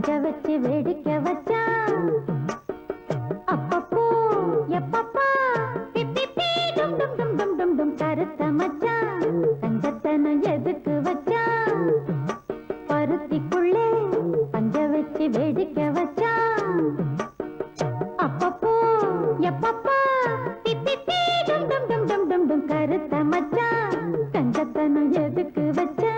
பஞ்ச வச்சு வேடிக்கை வச்சான். அப்பப்போ எப்பப்பா பிப்பி டும் டும் டும் டும் டும் டும் கருத்த மச்சான் தங்கத்தனம் எதுக்கு வச்சான்? பருத்திக்குள்ளே பஞ்ச வச்சு வேடிக்கை வச்சான். அப்பப்போ எப்பப்பா பிப்பி டும் டும் டும் டும் டும் டும் கருத்த மச்சான் தங்கத்தனம் எதுக்கு வச்சான்?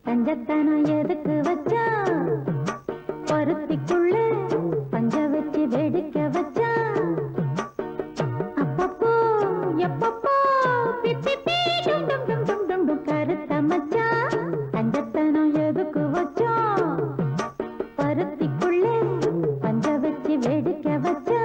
தங்கத்தனம் எதுக்கு வச்சான்? பருத்திக்குள்ளே பஞ்ச வச்சு வேடிக்கை வச்சான். அப்பப்போ எப்பப்போ பிப்பி டும் டும் டும் டும் டும் டும் கருத்த மச்சான் தங்கத்தனம் எதுக்கு வச்சான்? பருத்திக்குள்ளே பஞ்ச வச்சு வேடிக்கை வச்சான்.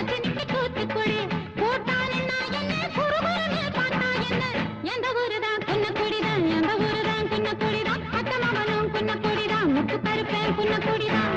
மச்சனுக்கு தூத்துக்குடி போட்டாலுன்னா என்ன குறுகுறுன்னு பார்த்தா என்ன எந்த ஊருதான் குன்னக்குடிதான் எந்த ஊருதான் குன்னக்குடிதான் அத்தமகனும் குன்னக்குடிதான் முத்து கருப்பேன் குன்னக்குடிதான்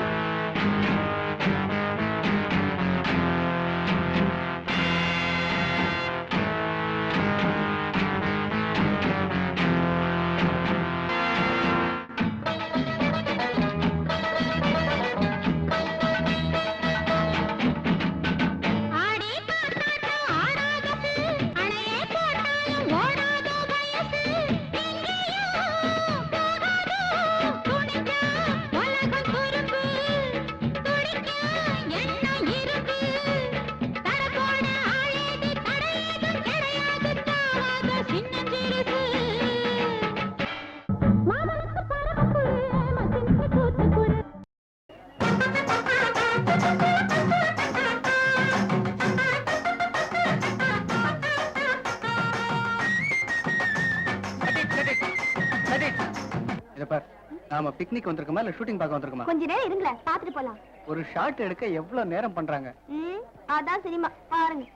நாம பிக்னிக் வந்திருக்கோமா இல்ல ஷூட்டிங் பார்க்க வந்திருக்கோமா? கொஞ்ச நேரம் இருங்களே, பாத்துட்டு போலாம். ஒரு ஷாட் எடுக்க எவ்வளவு நேரம் பண்றாங்க? அதான் சினிமா பாருங்க.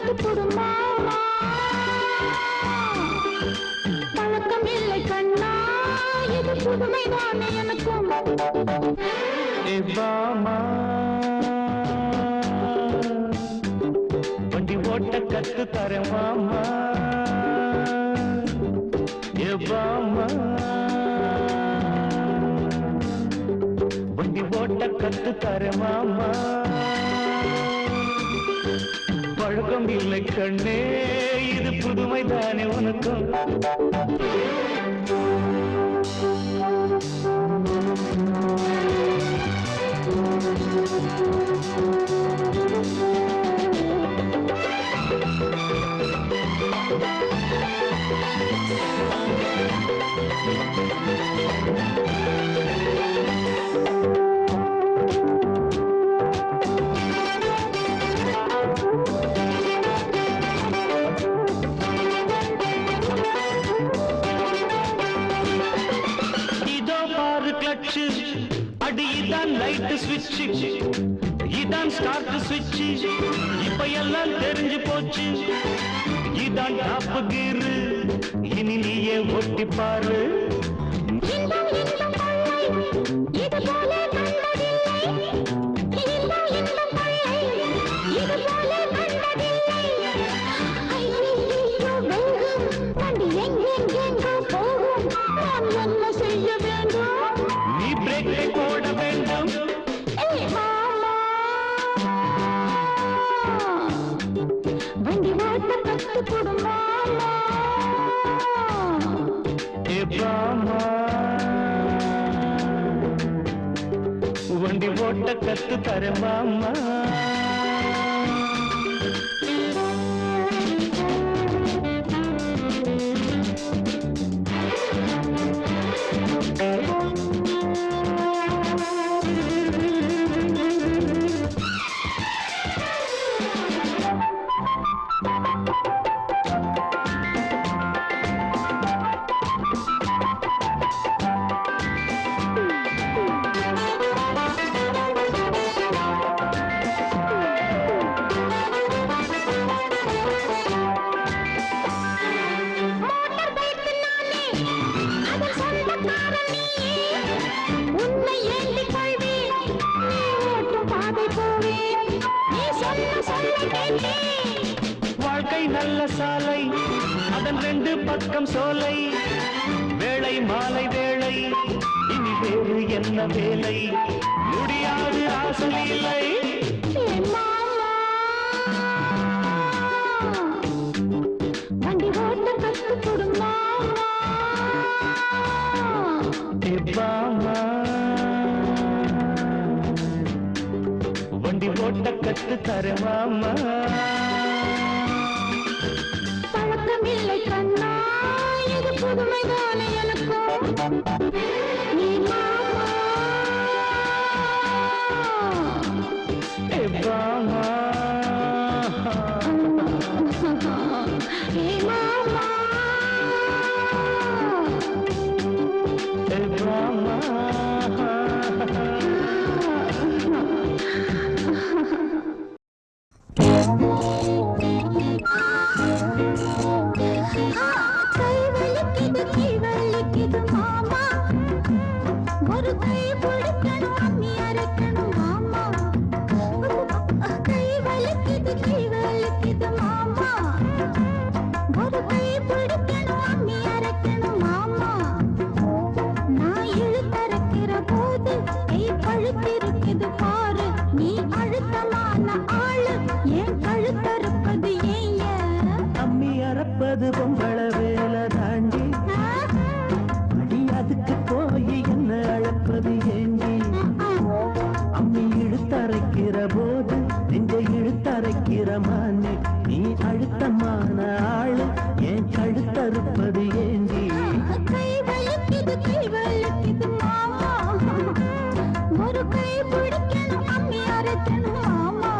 கத்து கொடுமா பழக்கம் இல்லை கண்ணா இது புதுமைதானே எனக்கும் வண்டி ஓட்ட கத்து தரேன் மாமா எவ்வாமா வண்டி ஓட்ட கத்து தரேன் மாமா பழக்கம் இல்லை கண்ணே இது புதுமைதானே உனக்கும் அடி இதான் லைட் ஸ்விட்ச் இதான் ஸ்டார்ட் ஸ்விட்ச் இப்ப எல்லாம் தெரிஞ்சு போச்சு இதான் டாப் கீர் இனி நீயே ஒட்டி பாரு வண்டி ஓட்ட கத்து தரேன் மாமா வாழ்க்கை நல்ல சாலை அதன் ரெண்டு பக்கம் சோலை வேளை மாலை வேளை இனி வேறு என்ன வேலை முடியாது ஆசை இல்லை வண்டி ஓட்ட கத்து கொடுமா வண்டி ஓட்ட கத்து தரேன் மாமா பழக்கம் இல்லை கண்ணா இது புதுமைதானே எனக்கும் நீ மாமா எவ்வாமா நீ மாமா எவ்வாமா அறப்பது பொம்பள வேலை தாண்டி அடி அதுக்கு போய் என்ன அழப்பது ஏண்டி அம்மி இழுத்தரைக்கிற போது நெஞ்சை இழுத்தரைக்கிற மானே நீ அழுத்தமான ஆளு ஏன் கழுத்தறுப்பது ஏண்டி கை வலிக்குது மாமா ஒரு கை பிடிக்கணும் அம்மி அரைக்கணும் மாமா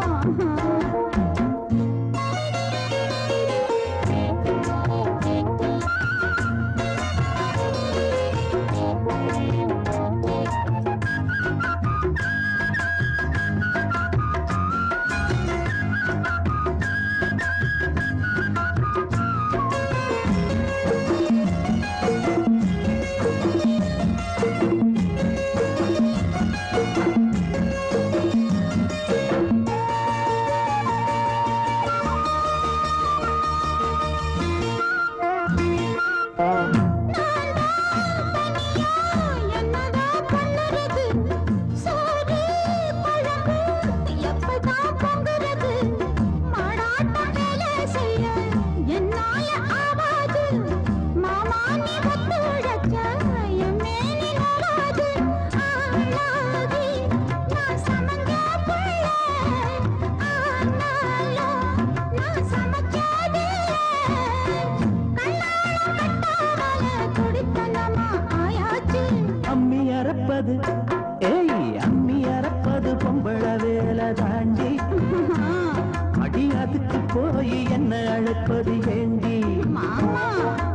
அழைப்பது ஏண்டி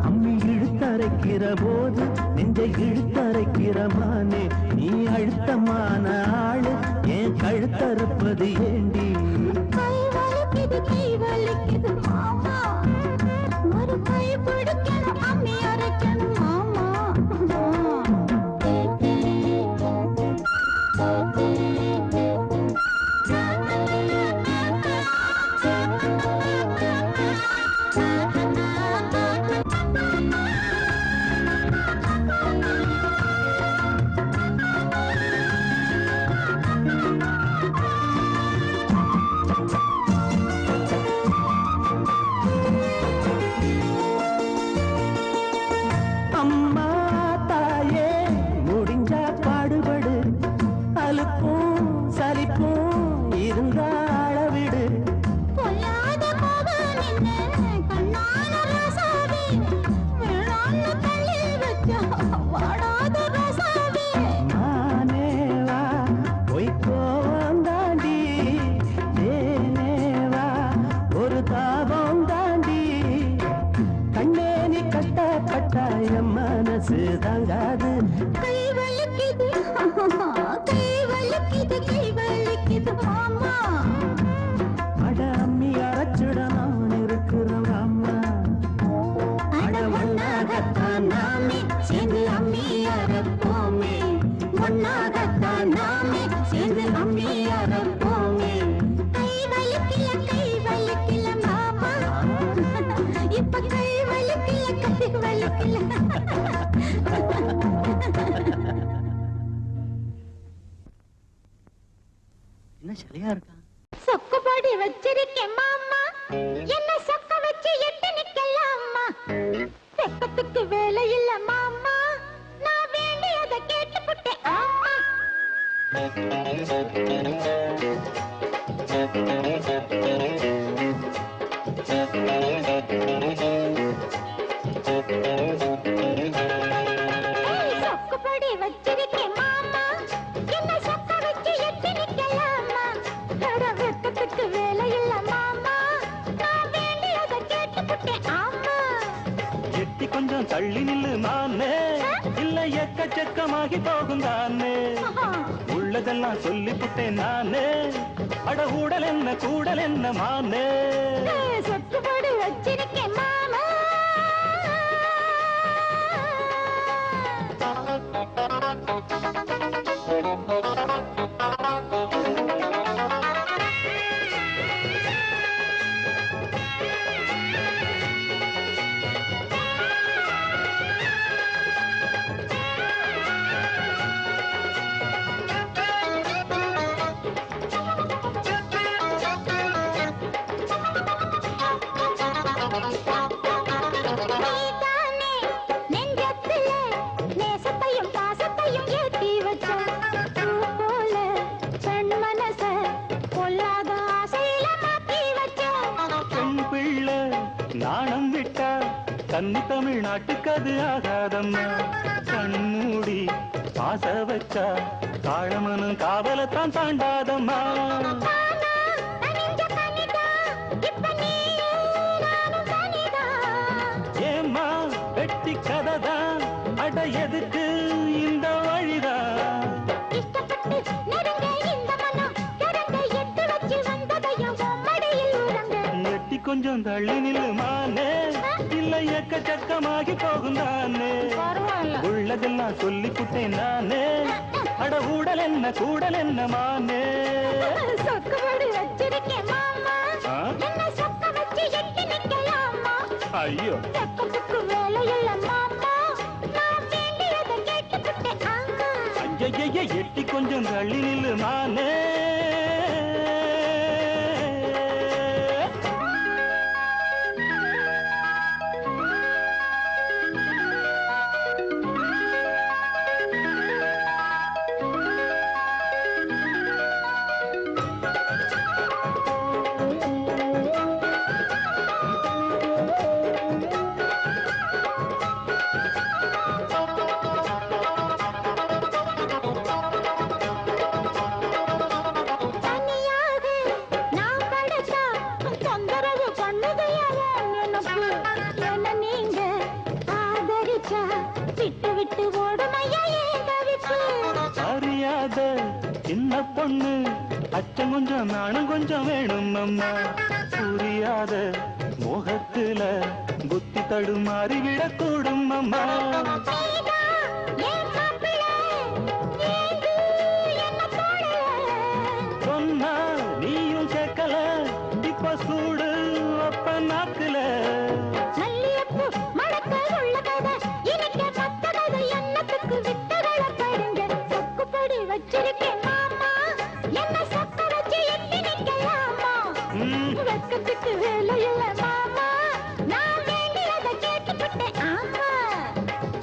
அம்மி இழுத்தரைக்கிற போது நெஞ்சை இழுத்தரைக்கிற மானே நீ அழுத்தமான ஆளு ஏன் கழுத்தறுப்பது ஏண்டி கை வலிக்குது மாமா ஒரு கை பிடிக்கணும் அம்மி அரைக்கணும் மாமா அம்மா தாயே முடிஞ்சா பாடுபடு அலுப்பும் சலிப்பும் இருந்தா அளவிடு பொல்லாத கோபம் நின்னு கண்ணான ரசாவே வேளாண்மை தள்ளில் வச்சா வாடாத ரசாவே நானே வா பொய்க்கோவம் தாண்டி தேனே வா ஒரு தாபம் தாண்டி கண்ணே நீ கஷ்டப்பட்ட என் மனசு தாங்காது கை வலிக்குது கை வலிக்குது மாமா அட அம்மி அரைச்சிட நான் இருக்கிறேன் அம்மா அட ஒன்னாகத்தான் நாமே சேர்ந்து அம்மி அரைப்போமே ஒன்னாகத்தான் நாமே சேர்ந்து அம்மி அரைப்போமே கை வலிக்கல மாமா இப்ப கை வலிக்கல என்ன சிலையா இருக்கா? சொக்குபடி வச்சிருக்கேன் மாமா என்ன சொக்க வச்சு எட்டு நிக்கலாமா வெப்பத்துக்கு வேலை இல்ல மாமா நான் வேண்டியதை கேட்டுப்புட்டேன் ஆமா ஏய், சொக்குபடி வச்சிருக்கேன் மாமா என்ன சொக்க வச்சு எட்டு நிக்கலாமா அட வெப்பத்துக்கு வேலை இல்ல மாமா நான் வேண்டியதை கேட்டுப்புட்டேன் ஆமா எட்டி கொஞ்சம் தள்ளி நில்லு மானே இல்ல எக்கச்சக்கமாகி போகும் தானே உள்ளதெல்லாம் சொல்லிப்புட்டேன் நானே அட ஊடல் என்ன கூடல் என்ன மானே சொக்குபடி வச்சிருக்கேன் மாமா நீதானே நெஞ்சத்திலே நேசத்தையும் பாசத்தையும் ஏத்தி வச்ச பூ போல பெண் மனச பொல்லாத ஆசையில மாத்தி வச்ச பெண் பிள்ளை நாணம் விட்டா கன்னி தமிழ்நாட்டுக்கு அது ஆகாதம்மா கண்மூடி பாச வச்சா காழமனும் காவலத்தான் தாண்டாதம்மா தானா தனிஞ்ச கனிதா இப்ப நீயும் நானும் தனிதா ஏம்மா வெட்டி கதைதான் அட எதுக்கு இந்த வழிதான் இஷ்டப்பட்டு நெருங்க இந்த மனம் திறந்த எட்டு வச்சு வந்ததையும் மடியில் உறங்க எட்டி கொஞ்சம் தள்ளி நில்லு மானே இல்ல எக்கச்சக்கமாகி போகும் தானே பரவாயில்ல உள்ளதெல்லாம் சொல்லிப்புட்டேன் நானே அட ஊடல் என்ன கூடல் என்ன மானே சொக்குபடி வச்சிருக்கேன் மாமா ஆ? என்ன சொக்க வச்சு எட்டு நிக்கலாமா ஐயோ வெப்பத்துக்கு வேலை இல்ல மாமா நான் வேண்டியதை கேட்டுப்புட்டேன் ஆமா ஐய எட்டி கொஞ்சம் தள்ளி நில்லு மானே அச்சம் கொஞ்சம் நானும் கொஞ்சம் வேணும் அம்மா. புரியாத மோகத்துல புத்தி தடுமாறி விடக்கூடும் அம்மா. சொன்னா நீயும் கேட்கல, இப்ப சூடு அப்ப நாக்குல.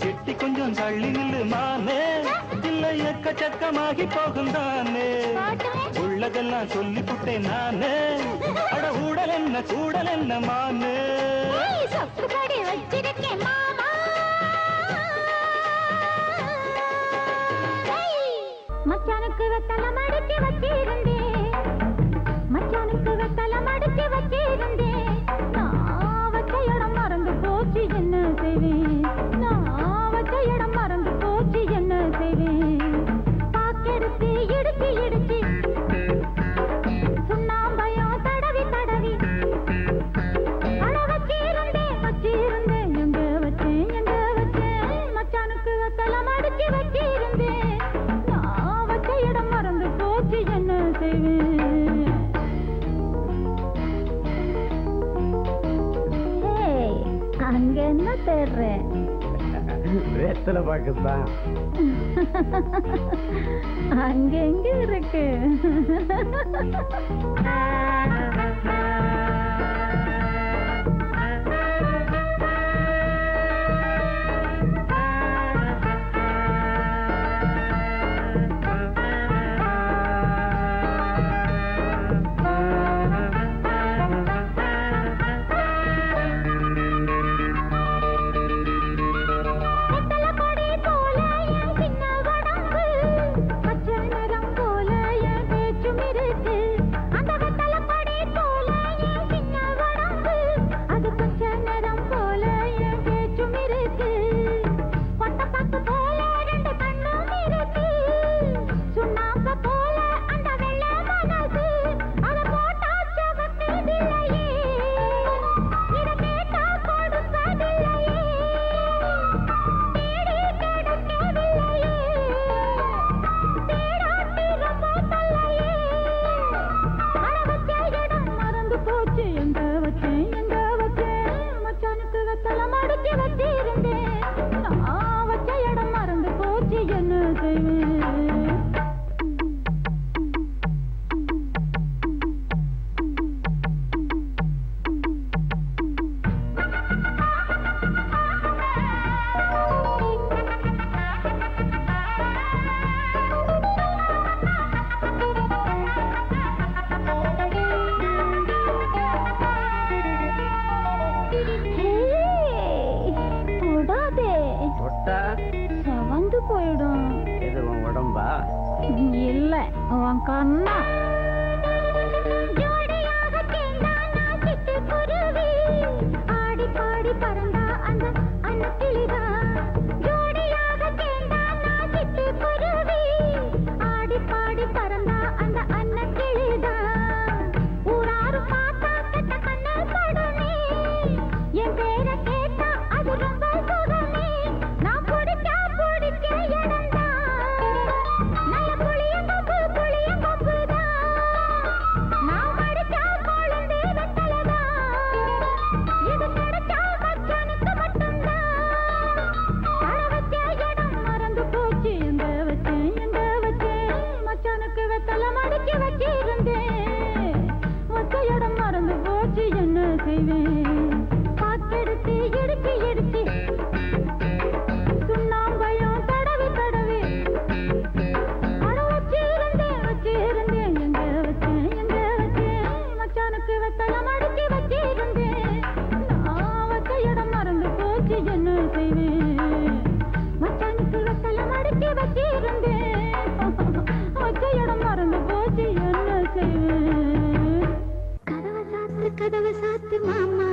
செட்டி கொஞ்சம் தள்ளி நில்லு மானே, இல்ல எக்கச்சக்கமாகி போகும் தானே. உள்ளதெல்லாம் சொல்லி புட்டேன் நானே, அட ஊடல் என்ன கூடல் என்ன மானே. மச்சானுக்கு வெத்தல மடிச்சு வச்சிருந்தேன், மச்சானுக்கு வெத்தல மடிச்சு வச்சிருந்தேன். நான் வச்ச இடம் மறந்து போச்சு என்ன செய்வேன், நான் வச்ச இடம் மறந்து போச்சு என்ன செய்வேன். பாக்கெடுத்து இடிச்சு இடிச்சு சுண்ணாம்பயம் தடவி தடவி அட வச்சிருந்தேன் வச்சிருந்தேன். எங்க வச்சேன் எங்க வச்சேன், மச்சானுக்கு வெத்தல மடிச்சு வச்சிருந்தேன். நான் வச்ச இடம் மறந்து போச்சு என்ன செய்வேன். அங்க என்ன தேடுறேன்? வேத்தல பாக்குதான். அங்க எங்க இருக்கு? செவந்து போயிடும். இது உன் உடம்பா? இல்ல உன் கண்ணா. ஆடி பாடி பறந்தா அந்த அன்னக்கிளிதா, ஜோடியாக சேர்ந்தா நான் சிட்டு குருவி. ஆடி பாடி பறந்தா அந்த அன்னக்கிளிதா, ஊராரு பார்த்தா கெட்ட கண்ணு படுமே. என் பேரை கேட்டா அது ரொம்ப சுகமே. நான் பிடிச்சா பிடிச்ச இடம்தான், நல்ல புளியங்கொம்புதான். நான் படிச்சா கொழுந்து வெத்தலைதான், இது கிடைச்சா மச்சானுக்கு மட்டும்தான். அட வச்ச இடம் மறந்து போச்சு எங்க வச்சேன், மச்சானுக்கு வெத்தலை மடிச்சு வச்சிருந்தேன். வச்ச இடம் மறந்து போச்சு என்ன செய்வேன். பாக்கெடுத்து இடிச்சு இடிச்சு சுண்ணாம்பயம் தடவி தடவி அட வச்சிருந்தேன் வச்சிருந்தேன். எங்க வச்சேன், மச்சானுக்கு வெத்தலை மடிச்சு வச்சிருந்தேன். நான் வச்ச இடம் மறந்து போச்சு என்ன செய்வேன். மச்சானுக்கு வெத்தலை மடிச்சு வச்சிருந்தேன். வச்ச இடம் மறந்து போச்சு என்ன செய்வேன். கதவை சாத்து மாமா,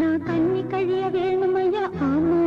நான் தண்ணி கழிய வேணுமையா? ஆமா.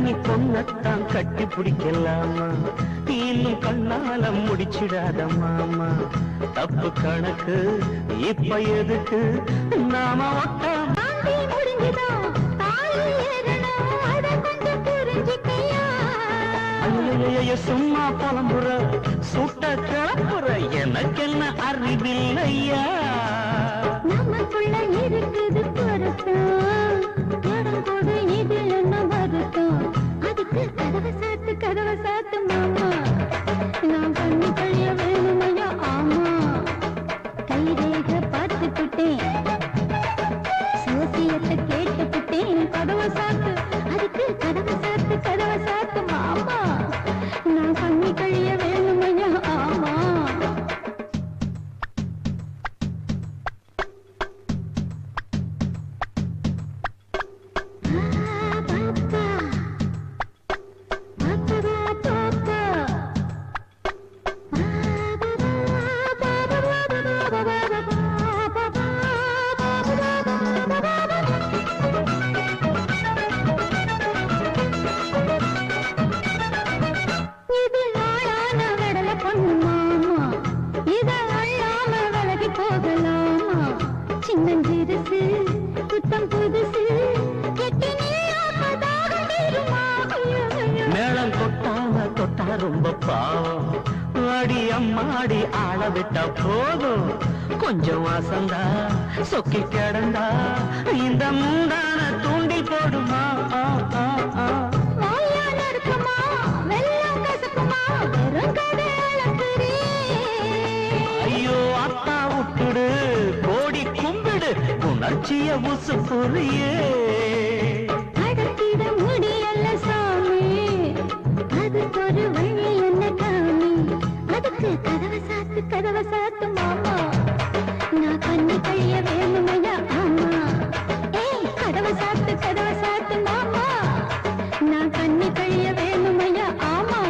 கன்னி பொண்ணத்தான் கட்டி பிடிக்கலாமா இன்னும் கண்ணால முடிச்சிடாத மாமா தப்பு கணக்கு இப்ப எதுக்கு நாம ஒட்டாம சும்மா புலம்புற சுட்ட கிளப்புற எனக்கு என்ன அறிவில்லையா நமக்குள்ள இருக்குது பொருத்தம் இடம் கொடு இதில் என்ன வருத்தம் அதுக்கு கதவை சாத்து மாமா நான் பண்ணி கழிய வேணுமையா ஆமா கைரேக பார்த்துக்கிட்டேன் சோசியத்தை கேட்டுக்கிட்டேன் கதவை சாத்து அதுக்கு கதவை சாத்து மாமா நான் பண்ணி கழிய வேணுமையா ஆமா சின்னஞ்சிறுசு புத்தம் புதுசு மேளம் தொட்டா ரொம்ப பாவம் அடி அம்மாடி ஆள விட்டா போதும் கொஞ்சம் வாசந்தா சொக்கி கிடந்தா இந்த மூடான தூண்டி போடுமா ஐயோ அத்தா விட்டுடு கோடி கும்பிடு உணர்ச்சிய உசு புரியே அடக்கிட முடியல சாமி அதுக்கு ஒரு வழி என்ன காமி அதுக்கு கதவை சாத்து மாமா நான் கண்ணி கழிய வேணுமையா ஆமா ஏய் கதவை சாத்து மாமா நான் கண்ணி கழிய வேணுமையா ஆமா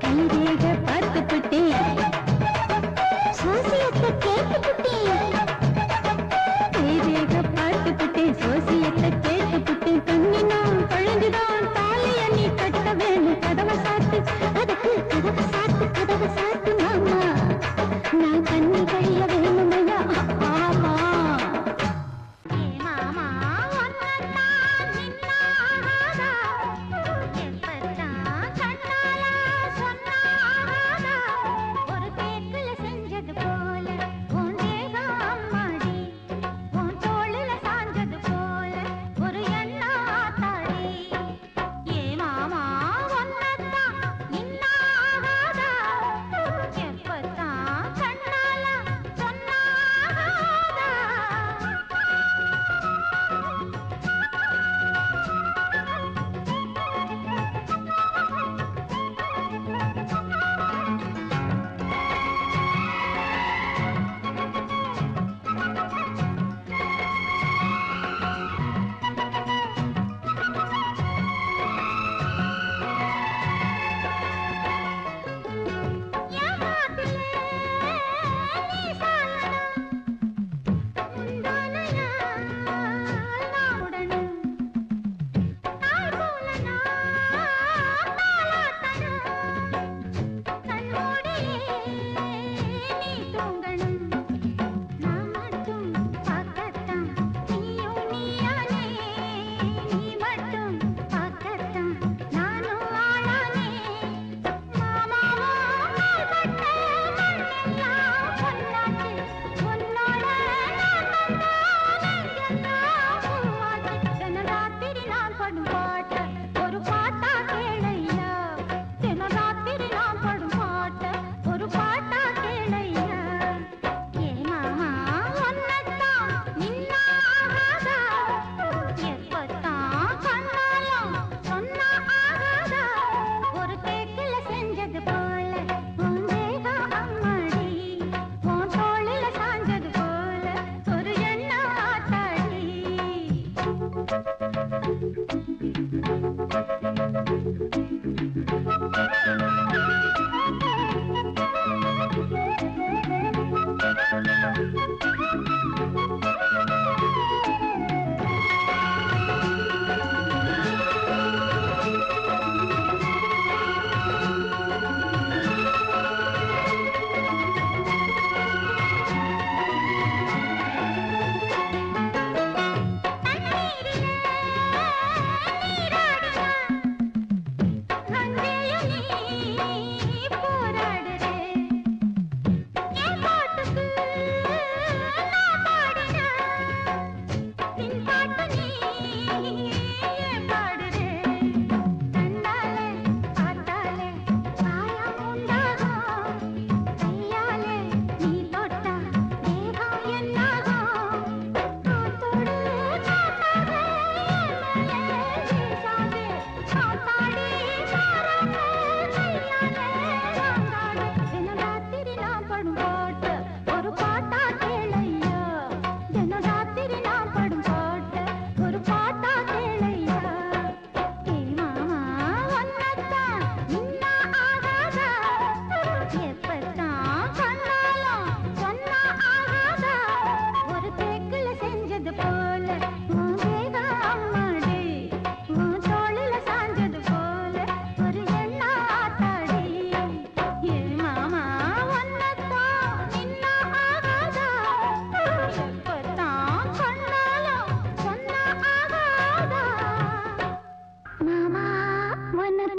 கைரேக பார்த்துக்கிட்டேன் சோசியத்தை கேட்டுக்கிட்டேன் கைரேக பார்த்துக்கிட்டேன் சோசியத்தை கேட்டுக்கிட்டேன் கண்ணினான் கழுந்துதான் தாலிய நீ கட்ட வேணும் கதவை சாத்து அதுக்கு கதவை சாத்து மாமா நான் கண்ணி கழிய வேணுமையா ஆமா மாமா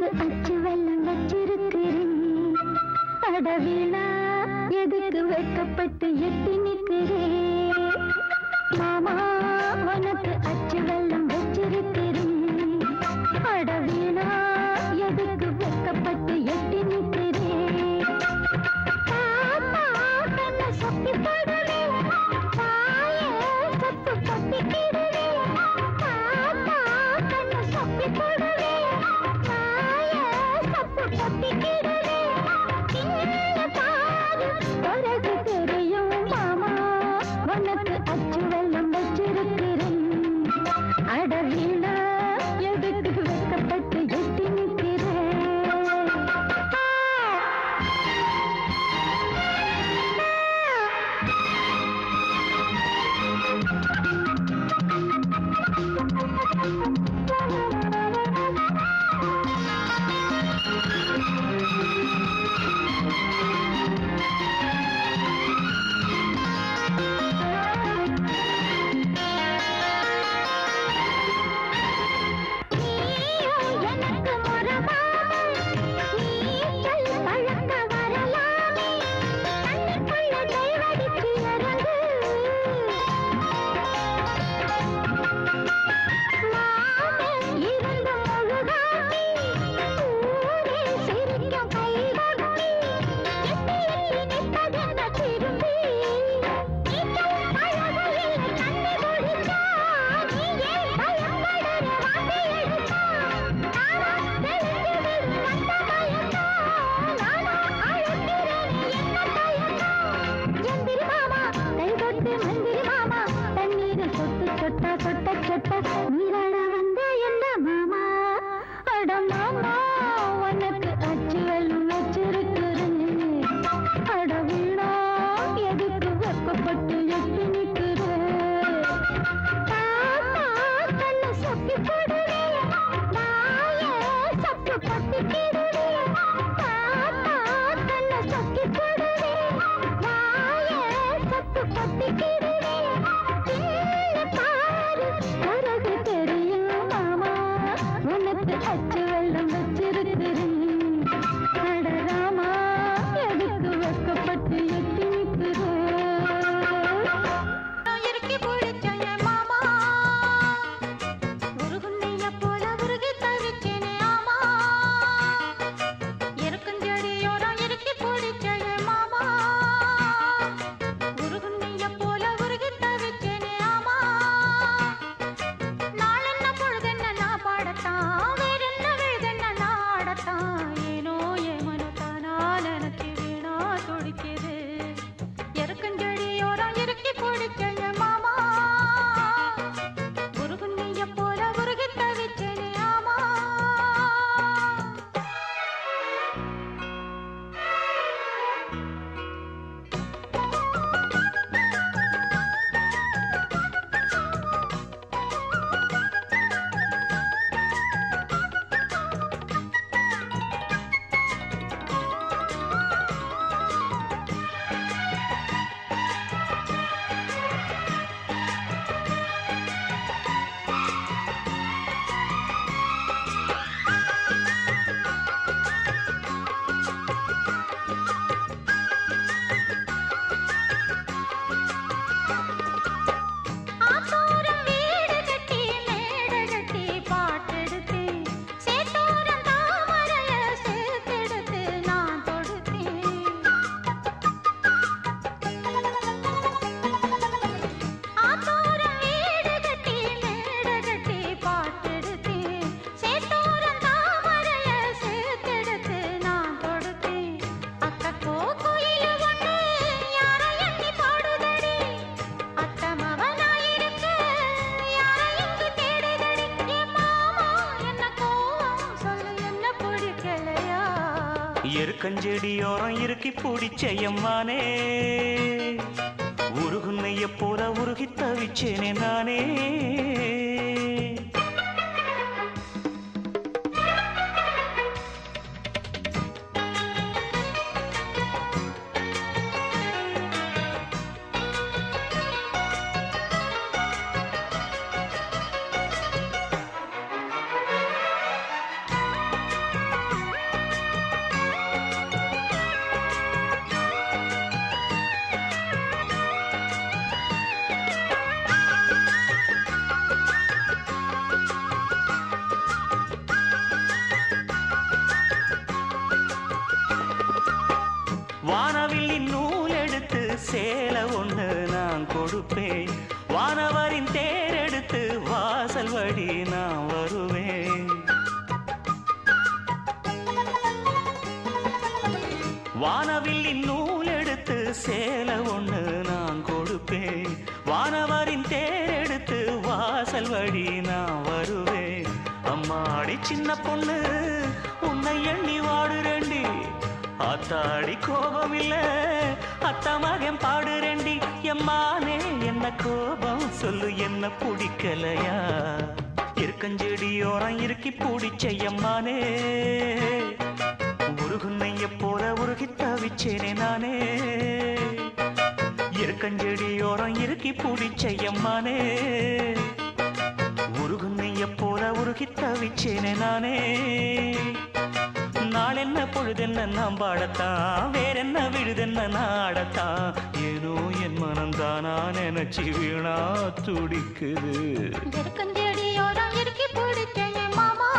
உனக்கு அச்சு வெள்ளம் வச்சிருக்கிறேன் அடவீணா எதுக்கு வெட்கப்பட்டு எட்டி நிற்கிறேன் மாமா உனக்கு அச்சு வெள்ளம் வச்சிருக்கிறேன் அடவீணா எதுக்கு வெட்கப்பட்டு எட்டி நிற்கிறேன் பாப்பா கண்ண சொப்பி போடுவே தாயே சத்து கொட்டிக்கிடுவே பாப்பா கண்ண சொப்பி போடுவே தாயே சத்து கொட்டிக்கிடுவே சின்ன பாரு உனக்கு தெரியும் மாமா உனக்கு அச்சு வெள்ளம் வச்சிருக்கிறேன் அடவீணா எதுக்கு வெட்கப்பட்டு எட்டி நிற்கிறேன் எனக்கு முறமாமல் நீச்சல் பழக்க வரலாமே தண்ணிக்குள்ள கைவடிச்சு இறங்கு மாமன் இருந்து முழுகாமி ஊரே சிரிக்கும் கைகொட்டி எட்டி எட்டி நிற்பதென்ன திரும்பி நீச்சல் பழகவில்லை தண்ணி குடிச்சா நீ ஏன் பயப்படுற வாந்தி எடுத்தா நீராட வந்த என்ன மாமா அட மாமா உனக்கு அச்சு வெள்ளம் வச்சிருக்கிறேன் அட வீணா எதுக்கு வெக்கப்பட்டு எட்டி நிற்கிறேன் பாப்பா கண்ணு சொக்கி போடுவே நாயே சத்து கொட்டிக்கிடுவே பாப்பா கண்ணு சொக்கி போடுவே நாயே சத்து கொட்டிக்கிடுவே சின்ன பாரு உனக்கு தெரியும் மாமா உனக்கு அச்சு வெள்ளம் வச்சிருக்கிறேன் அட ராமா எதுக்கு வெக்கப்பட்டு எட்டி நிற்கிறேன் இறுக்கி பிடிச்ச என் மாமா உருகுன்னைய போல உருகி தவிச்சேனே ஆமா எருக்கஞ்செடியோரம் இறுக்கி பிடிச்ச என் மாமா உருகுன்னைய போல உருகி தவிச்சேனே ஆமா நாளென்ன பொழுதென்ன நான் பாடத்தான் வேறென்ன விழுதென்ன நான் ஆடத்தான் ஏனோ ஏமனோ தானா நினைச்சு வீணா துடிக்குது எருக்கஞ்செடியோரம் இறுக்கி பிடிச்ச என் மாமா உருகுன்னைய போல உருகி தவிச்சேனே ஆமா ஆத்தோரம் வீடு கட்டி மேடை கட்டி பாட்டெடுத்து சேத்தோரம் தாமரைய சேர்த்தெடுத்து நான் தொடுத்தேன் ஆத்தோரம் வீடு கட்டி மேடை கட்டி பாட்டெடுத்து சேத்தோரம் தாமரைய சேர்த்தெடுத்து நான் தொடுத்தேன் அக்கோ கோயிலு ஒண்ணு யாரை எண்ணி பாடுதடி அத்தமவனாயிருக்க யாரை இங்கு தேடுதடி என் மாமா என்ன கோவம் சொல்லு என்ன பிடிக்கலையா எருக்கஞ்செடியோரம் இறுக்கி பிடிச்ச எம்மானே உருகுன்னைய போல உருகி தவிச்சேனே நானே வானவில்லின் நூல் எடுத்து சேலை ஒண்ணு நான் கொடுப்பேன். வானவரின் தேர் எடுத்து வாசல் வழி நான் வருவேன். வானவில்லின் நூல் எடுத்து சேலை ஒண்ணு நான் கொடுப்பேன். வானவரின் தேர் எடுத்து வாசல் வழி நான் வருவேன். அம்மாடி சின்ன பொண்ணு உன்னை எண்ணி வாடுறேண்டி. ஆத்தாடி கோபம் இல்ல அத்த மகன் பாடுறேண்டி. எம்மானே என்ன கோபம் சொல்லு, என்ன பிடிக்கலையா? இருக்கஞ்செடியோரம் இருக்கி பிடிச்ச எம்மானே, உருகுன்னைய போல உருகி தவிச்சேனே நானே. இருக்கஞ்செடியோரம் இருக்கி பிடிச்ச எம்மானே, உருகுன்னைய போல உருகி தவிச்சேனே நானே. நாளென்ன பொழுதென்ன நாம் பாடத்தான், வேறென்ன விழுதென்ன நாடத்தான். ஏனோ என் மனம்தானா நினைச்சு வீணா துடிக்குது. இருக்கஞ்செடியோரம் இருக்கி பிடிச்ச மாமா